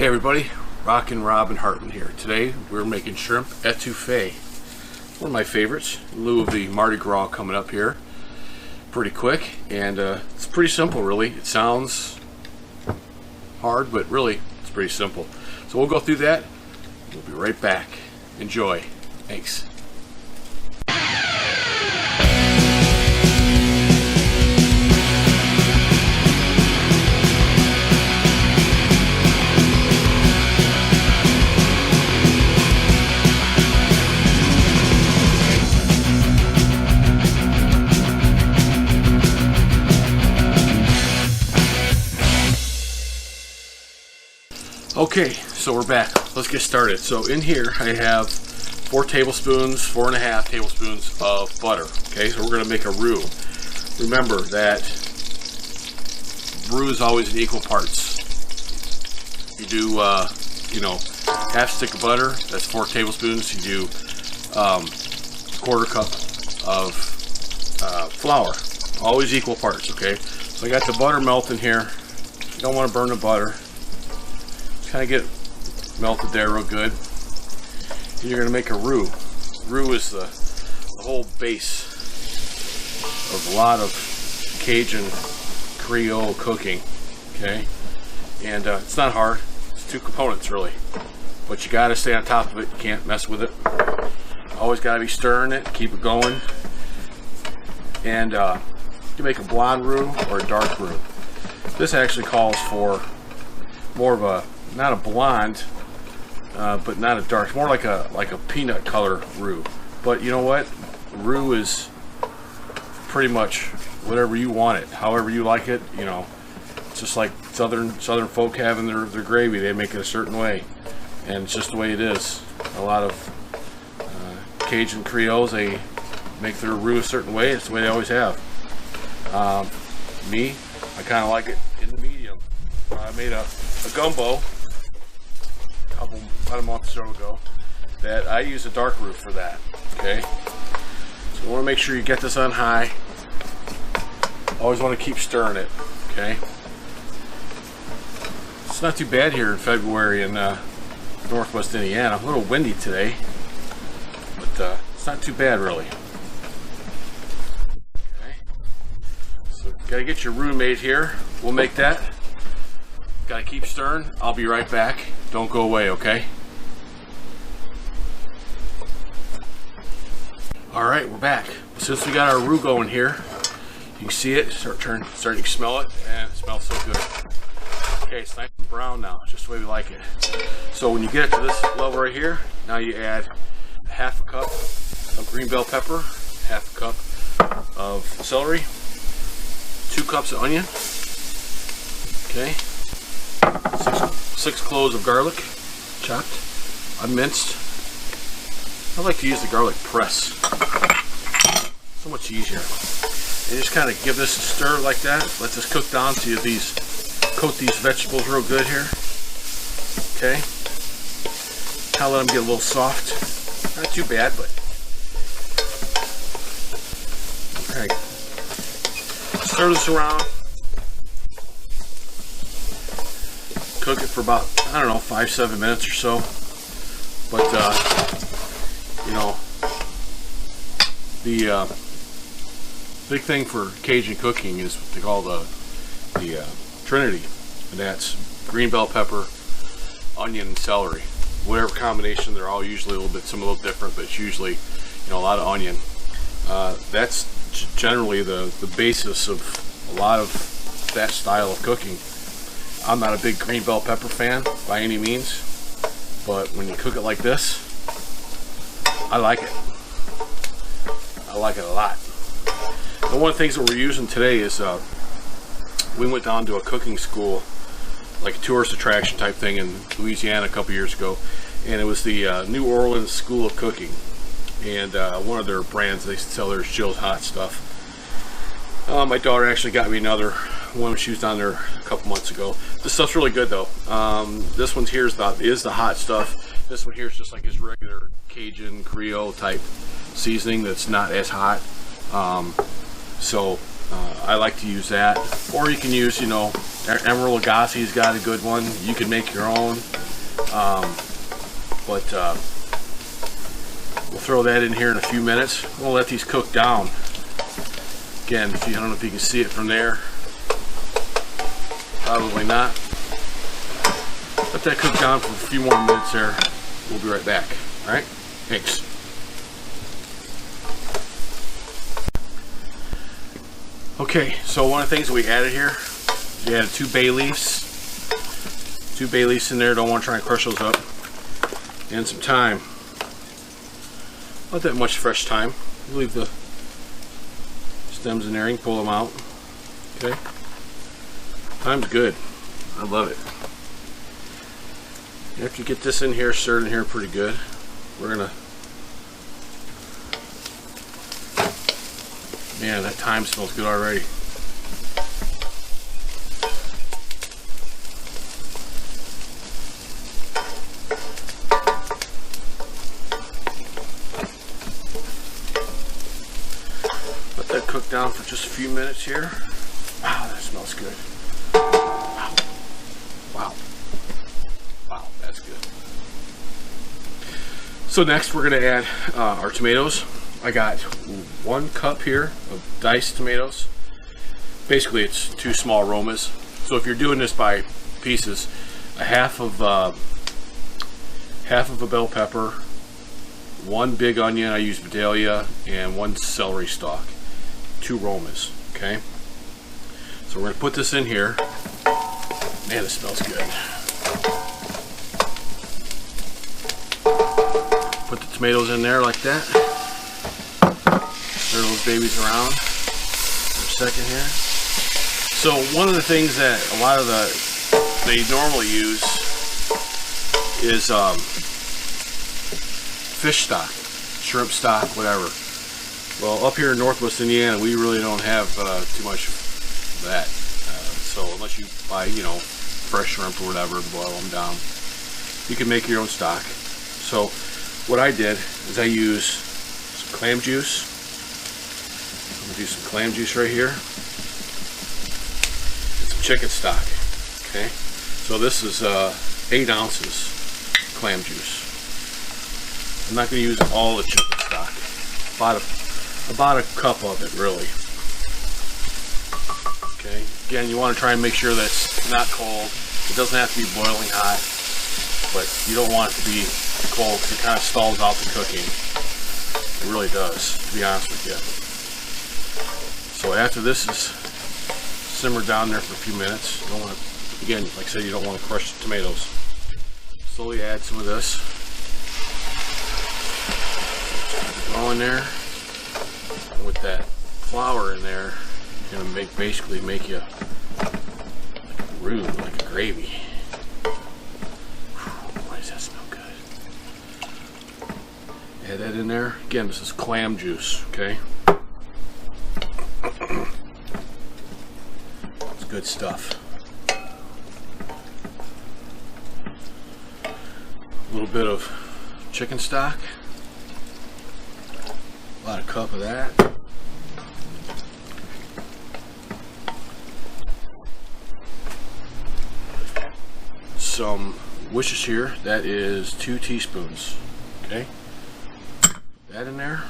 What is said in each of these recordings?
Hey everybody, Rockin' Rob and Hartman here. Today we're making shrimp etouffee. One of my favorites, in lieu of the Mardi Gras coming up here. Pretty quick, and it's pretty simple really. It sounds hard, but really it's pretty simple. So we'll go through that. We'll be right back. Enjoy. Thanks. Okay, so we're back. Let's get started. So in here I have 4 and a half tablespoons of butter. Okay, so we're going to make a roux. Remember that roux is always in equal parts. You do, half stick of butter, that's 4 tablespoons. You do quarter cup of flour. Always equal parts, okay? So I got the butter melting here. You don't want to burn the butter. Kind of get melted there real good. And you're going to make a roux. Roux is the whole base of a lot of Cajun Creole cooking. Okay, and it's not hard. It's 2 components really, but you got to stay on top of it. You can't mess with it. Always got to be stirring it, keep it going. And you make a blonde roux or a dark roux. This actually calls for more of a not a blonde, but not a dark. More like a peanut color roux. But you know what? Roux is pretty much whatever you want it, however you like it. You know, it's just like southern folk having their gravy. They make it a certain way, and it's just the way it is. A lot of Cajun Creoles, they make their roux a certain way. It's the way they always have. Me, I kind of like it in the medium. I made a gumbo about a month or so ago that I use a dark roux for that. Okay, so you want to make sure you get this on high. Always want to keep stirring it. Okay, it's not too bad here in February in Northwest Indiana. A little windy today, but it's not too bad really. Okay, so gotta get your roux made here. We'll make that. Gotta keep stirring. I'll be right back. Don't go away, okay? Alright, we're back. Since we got our roux going here, you can see it, starting to smell it, and it smells so good. Okay, it's nice and brown now, just the way we like it. So when you get it to this level right here, now you add half a cup of green bell pepper, half a cup of celery, 2 cups of onion, okay? 6 cloves of garlic, chopped, unminced. I like to use the garlic press. So much easier. And just kind of give this a stir like that. Let this cook down to coat these vegetables real good here. Okay. Kind of let them get a little soft. Not too bad, but. Okay. Stir this around. Cook it for about, I don't know, 5-7 minutes or so. But you know, the big thing for Cajun cooking is what they call the Trinity, and that's green bell pepper, onion, and celery. Whatever combination, they're all usually a little different, but it's usually, a lot of onion. That's generally the basis of a lot of that style of cooking. I'm not a big green bell pepper fan by any means, but when you cook it like this, I like it. I like it a lot. And one of the things that we're using today is we went down to a cooking school, like a tourist attraction type thing in Louisiana a couple years ago, and it was the New Orleans School of Cooking, and one of their brands, they sell their Jill's Hot Stuff. My daughter actually got me another one when she was down there a couple months ago. This stuff's really good though. This one here is the hot stuff. This one here is just like his regular Cajun Creole type seasoning that's not as hot. So I like to use that, or you can use, you know, Emerald Lagasse's got a good one. You can make your own, but we'll throw that in here in a few minutes. We'll let these cook down. Again, I don't know if you can see it from there. Probably not. Let that cook down for a few more minutes there. We'll be right back. All right? Thanks. Okay, so one of the things that we added here, we added 2 bay leaves. 2 bay leaves in there. Don't want to try and crush those up. And some thyme. Not that much fresh thyme. Leave the stems in there. You can pull them out. Okay. Thyme's good. I love it. After you get this in here, stirred in here pretty good, we're gonna. Man, that thyme smells good already. Let that cook down for just a few minutes here. Wow, that smells good. Wow. Wow. Wow, that's good. So next we're going to add our tomatoes. I got 1 cup here of diced tomatoes. Basically it's 2 small romas. So if you're doing this by pieces, a half of a bell pepper, 1 big onion, I use Vidalia, and 1 celery stalk. 2 romas, okay? So we're going to put this in here. Man, it smells good. Put the tomatoes in there like that. Stir those babies around for a second here. So one of the things that a lot of they normally use is fish stock, shrimp stock, whatever. Well, up here in Northwest Indiana, we really don't have too much of that. So unless you buy, you know, fresh shrimp or whatever, boil them down, you can make your own stock. So what I did is I use some clam juice. I'm gonna do some clam juice right here. And some chicken stock. Okay. So this is 8 ounces clam juice. I'm not gonna use all the chicken stock. About a cup of it, really. Okay. Again, you want to try and make sure that's not cold. It doesn't have to be boiling hot, but you don't want it to be cold because it kind of stalls out the cooking. It really does, to be honest with you. So after this is simmered down there for a few minutes, you don't want to, again, like I said, you don't want to crush the tomatoes. Slowly add some of this. Go in there. And with that flour in there, it's going to basically make you like a roux, like a gravy. Why does that smell good? Add that in there. Again, this is clam juice, okay? It's good stuff. A little bit of chicken stock. About a cup of that. Some Worcestershire, that is 2 teaspoons. Okay, that in there.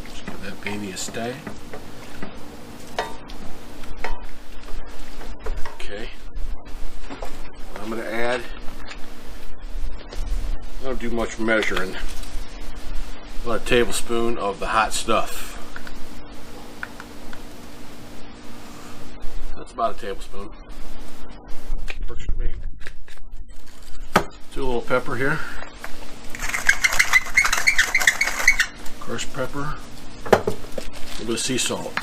Just give that baby a stir. Okay, I'm going to add, I don't do much measuring, about a tablespoon of the hot stuff. That's about a tablespoon. Works for me. Do a little pepper here. Crushed pepper. A little bit of sea salt.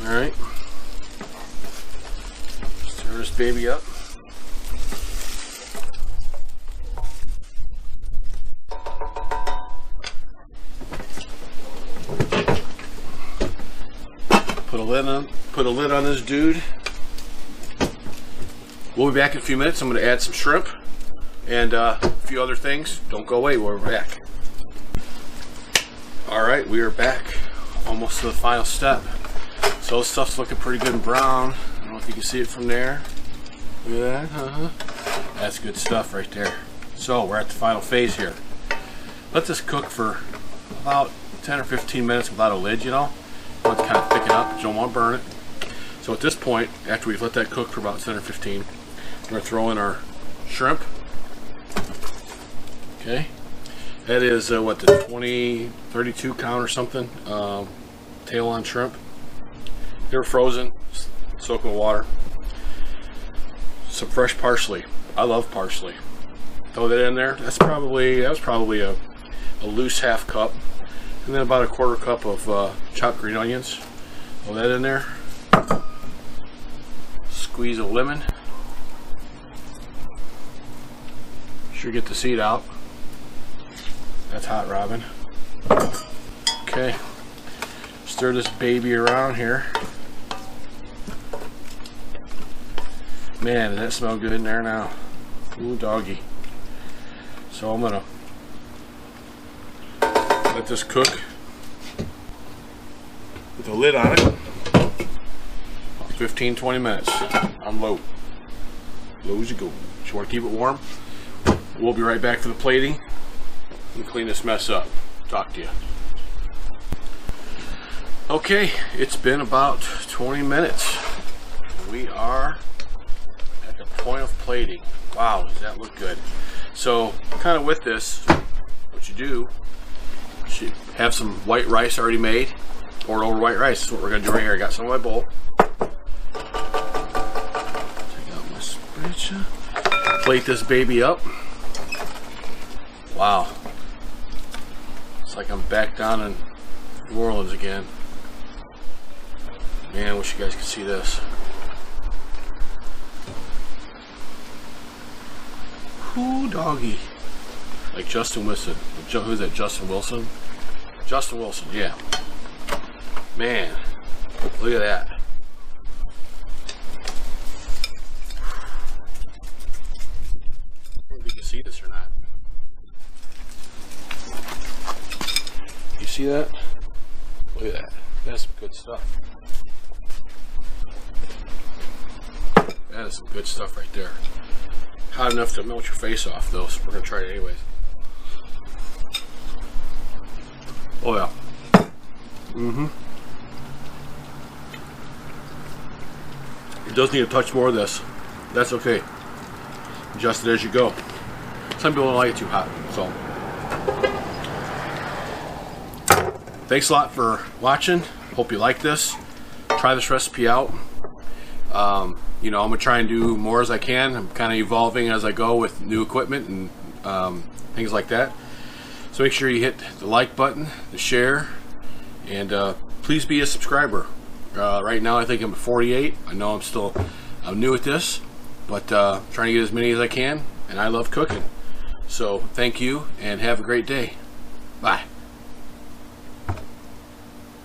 Alright. Stir this baby up. Put a lid on this dude. We'll be back in a few minutes. I'm going to add some shrimp and a few other things. Don't go away, we're back. Alright, we are back. Almost to the final step. So this stuff's looking pretty good and brown. I don't know if you can see it from there. Look at that. That's good stuff right there. So we're at the final phase here. Let this cook for about 10 or 15 minutes without a lid, you know. You want to kind of thicken up, but you don't want to burn it. So at this point, after we've let that cook for about 10 or 15, we're going to throw in our shrimp. Okay. That is what, the 32 count or something, tail on shrimp. They were frozen, soak in water. Some fresh parsley. I love parsley. Throw that in there. That was probably a loose half cup, and then about a quarter cup of chopped green onions. Throw that in there. Squeeze a lemon. Sure get the seed out. That's hot, Robin. Okay, stir this baby around here. Man, does that smell good in there now? Ooh, doggy. So I'm gonna let this cook with a lid on it. 15-20 minutes on low. Low as you go. Just want to keep it warm. We'll be right back for the plating and clean this mess up. Talk to you. Okay, it's been about 20 minutes. We are at the point of plating. Wow, does that look good? So, kind of with this, what you do, you have some white rice already made. Pour it over white rice. That's what we're going to do right here. I got some in my bowl. Take out my spatula. Plate this baby up. Wow. It's like I'm back down in New Orleans again. Man, I wish you guys could see this. Ooh, doggy. Like Justin Wilson. Who's that? Justin Wilson? Justin Wilson, yeah. Man, look at that. I don't know if you can see this or not. You see that? Look at that. That's some good stuff. That is some good stuff right there. Hot enough to melt your face off, though, so we're going to try it anyways. Oh, yeah. It does need a touch more of this. That's okay. Adjust it as you go. Some people don't like it too hot, so. Thanks a lot for watching. Hope you like this. Try this recipe out. You know, I'm going to try and do more as I can. I'm kind of evolving as I go with new equipment and things like that. So make sure you hit the like button, the share, and please be a subscriber. Right now I think I'm at 48. I know I'm new at this, but trying to get as many as I can, and I love cooking. So thank you and have a great day. Bye.